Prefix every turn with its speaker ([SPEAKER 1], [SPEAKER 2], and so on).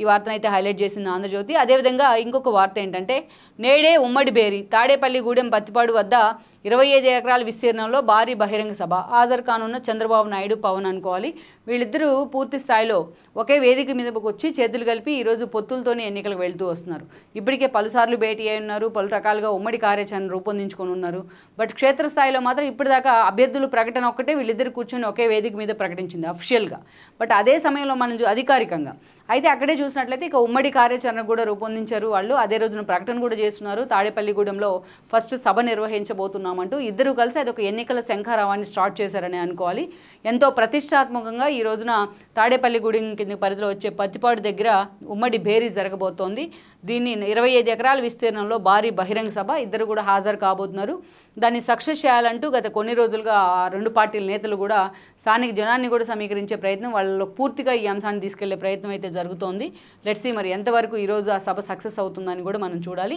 [SPEAKER 1] ఈ వార్తనైతే హైలైట్ చేసింది ఆంధ్రజ్యోతి. అదేవిధంగా ఇంకొక వార్త ఏంటంటే నేడే ఉమ్మడి బేరీ తాడేపల్లిగూడెం పత్తిపాడు వద్ద 25 ఎకరాల విస్తీర్ణంలో భారీ బహిరంగ సభ హాజరు కానున్న చంద్రబాబు నాయుడు, పవన్ అనుకోవాలి. వీళ్ళిద్దరూ పూర్తి స్థాయిలో ఒకే వేదిక మీదకి వచ్చి చేతులు కలిపి ఈరోజు పొత్తులతోనే ఎన్నికలకు వెళ్తూ వస్తున్నారు. ఇప్పటికే పలుసార్లు భేటీ అయి ఉన్నారు, పలు రకాలుగా ఉమ్మడి కార్యాచరణ రూపొందించుకొని ఉన్నారు. బట్ క్షేత్రస్థాయిలో మాత్రం ఇప్పటిదాకా అభ్యర్థులు ప్రకటన ఒక్కటే వీళ్ళిద్దరు కూర్చొని ఒకే వేదిక మీద ప్రకటించింది అఫిషియల్గా. బట్ అదే సమయంలో మనం అధికారికంగా అయితే అక్కడే చూసినట్లయితే ఇక ఉమ్మడి కార్యాచరణ కూడా రూపొందించారు వాళ్ళు. అదే రోజున ప్రకటన కూడా చేస్తున్నారు. తాడేపల్లిగూడెంలో ఫస్ట్ సభ నిర్వహించబోతున్నామంటూ ఇద్దరు కలిసి అదొక ఎన్నికల శంఖారావాన్ని స్టార్ట్ చేశారని అనుకోవాలి. ఎంతో ప్రతిష్టాత్మకంగా ఈ రోజున తాడేపల్లిగూడెం కింద పరిధిలో వచ్చే పత్తిపాడు దగ్గర ఉమ్మడి భేరీ జరగబోతోంది. దీన్ని 25 ఎకరాల విస్తీర్ణంలో భారీ బహిరంగ సభ ఇద్దరు కూడా హాజరు కాబోతున్నారు. దాన్ని సక్సెస్ చేయాలంటూ గత కొన్ని రోజులుగా రెండు పార్టీల నేతలు కూడా స్థానిక జనాన్ని కూడా సమీకరించే ప్రయత్నం, వాళ్ళలో పూర్తిగా ఈ అంశాన్ని తీసుకెళ్లే ప్రయత్నం అయితే జరుగుతోంది. లెట్స్ సీ మరి ఎంతవరకు ఈరోజు ఆ సభ సక్సెస్ అవుతుందని కూడా మనం చూడాలి.